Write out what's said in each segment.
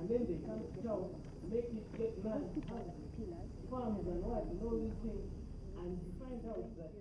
and then they come to town, make it get land, farmers and what, and all these things, and you find out that.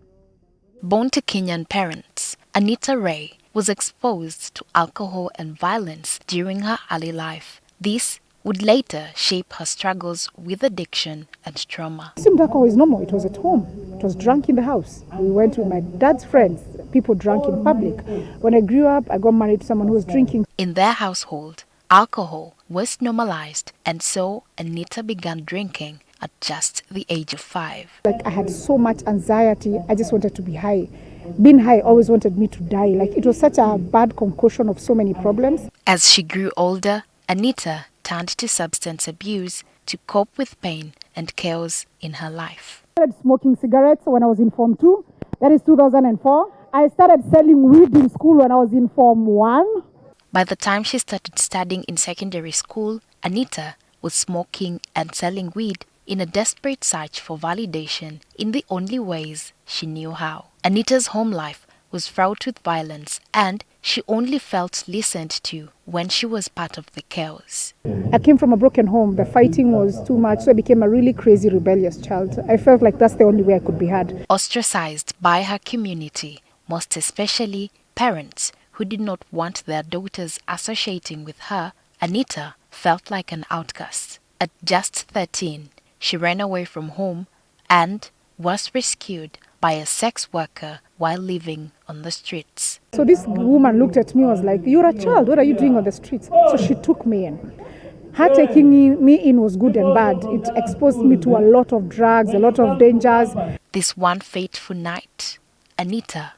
Born to Kenyan parents, Annitah Raey was exposed to alcohol and violence during her early life. This would later shape her struggles with addiction and trauma. It seemed alcohol is normal. It was at home. It was drunk in the house. We went with my dad's friends. People drank in public. When I grew up, I got married to someone who was drinking. In their household, alcohol was normalized, and so Annitah began drinking at just the age of 5. Like I had so much anxiety. I just wanted to be high. Being high always wanted me to die. Like it was such a bad concoction of so many problems. As she grew older, Annitah turned to substance abuse to cope with pain and chaos in her life. I started smoking cigarettes when I was in Form 2. That is 2004. I started selling weed in school when I was in Form 1. By the time she started studying in secondary school, Annitah was smoking and selling weed in a desperate search for validation in the only ways she knew how. Annitah's home life was fraught with violence, and she only felt listened to when she was part of the chaos. I came from a broken home. The fighting was too much, so I became a really crazy, rebellious child. I felt like that's the only way I could be heard. Ostracized by her community, most especially parents who did not want their daughters associating with her, Annitah felt like an outcast. At just 13, she ran away from home and was rescued by a sex worker while living on the streets. So this woman looked at me and was like, "You're a child, what are you doing on the streets?" So she took me in. Her taking me in was good and bad. It exposed me to a lot of drugs, a lot of dangers. This one fateful night, Annitah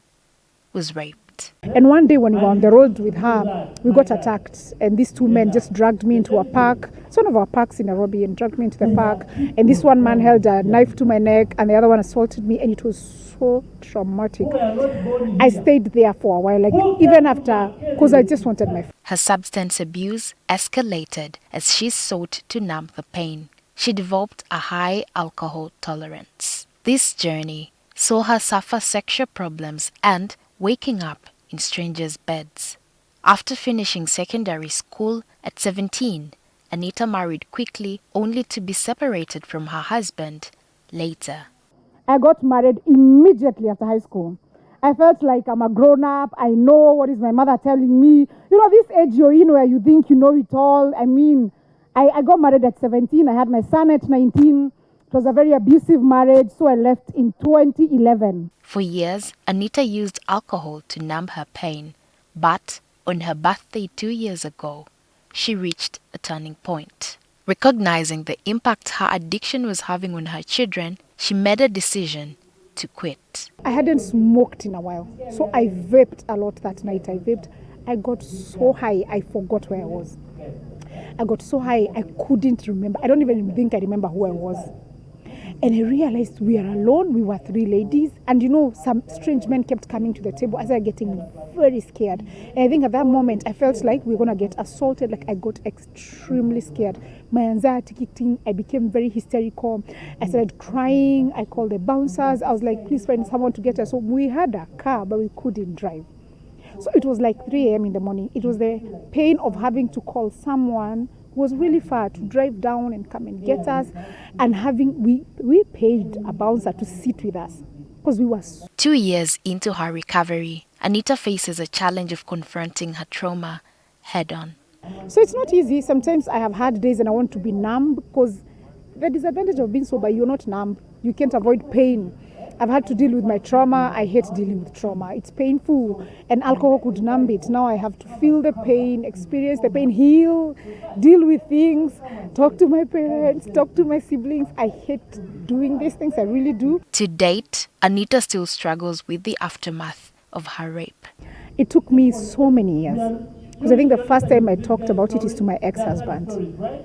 was raped. And one day when we were on the road with her, we got attacked. And these two men just dragged me into a park. It's one of our parks in Nairobi, and dragged me into the park. And this one man held a knife to my neck, and the other one assaulted me, and it was so traumatic. I stayed there for a while, like even after, because I just wanted my... Her substance abuse escalated as she sought to numb the pain. She developed a high alcohol tolerance. This journey saw her suffer sexual problems and waking up in strangers' beds. After finishing secondary school at 17, Annitah married quickly, only to be separated from her husband later. I got married immediately after high school. I felt like I'm a grown-up. I know what is my mother telling me. You know, this age you're in where you think you know it all. I mean, I got married at 17. I had my son at 19. It was a very abusive marriage, so I left in 2011. For years, Annitah used alcohol to numb her pain. But on her birthday 2 years ago, she reached a turning point. Recognizing the impact her addiction was having on her children, she made a decision to quit. I hadn't smoked in a while, so I vaped a lot that night. I got so high, I forgot where I was. I got so high, I couldn't remember. I don't even think I remember who I was. And I realized we are alone. We were 3 ladies. And you know, some strange men kept coming to the table. I started getting very scared. And I think at that moment, I felt like we were going to get assaulted. Like I got extremely scared. My anxiety kicked in. I became very hysterical. I started crying. I called the bouncers. I was like, please find someone to get us home. We had a car, but we couldn't drive. So it was like 3 a.m. in the morning. It was the pain of having to call someone who was really far to drive down and come and get us, and we paid a bouncer to sit with us because we were 2 years into her recovery, Annitah faces a challenge of confronting her trauma head on. So it's not easy. Sometimes I have had days and I want to be numb, because the disadvantage of being sober, you're not numb. You can't avoid pain. I've had to deal with my trauma. I hate dealing with trauma. It's painful, and alcohol could numb it. Now I have to feel the pain, experience the pain, heal, deal with things, talk to my parents, talk to my siblings. I hate doing these things. I really do. To date, Annitah still struggles with the aftermath of her rape. It took me so many years, because I think the first time I talked about it is to my ex-husband,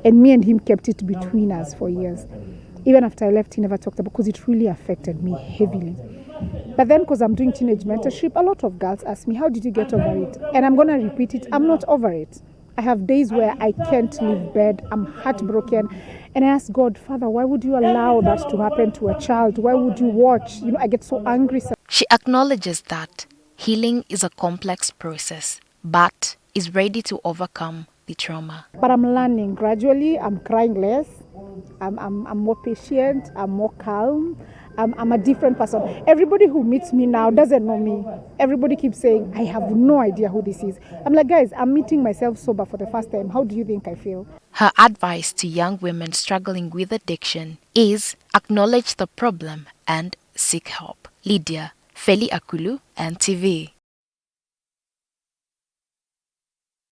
and me and him kept it between us for years. Even after I left, he never talked about it, because it really affected me heavily. But then, because I'm doing teenage mentorship, a lot of girls ask me, how did you get over it? And I'm going to repeat it, I'm not over it. I have days where I can't leave bed, I'm heartbroken. And I ask God, Father, why would you allow that to happen to a child? Why would you watch? You know, I get so angry. She acknowledges that healing is a complex process, but is ready to overcome the trauma. But I'm learning gradually. I'm crying less. I'm more patient. I'm more calm. I'm a different person. Everybody who meets me now doesn't know me. Everybody keeps saying, I have no idea who this is. I'm like, guys, I'm meeting myself sober for the first time. How do you think I feel? Her advice to young women struggling with addiction is acknowledge the problem and seek help. Lydia Felly Akullu, NTV.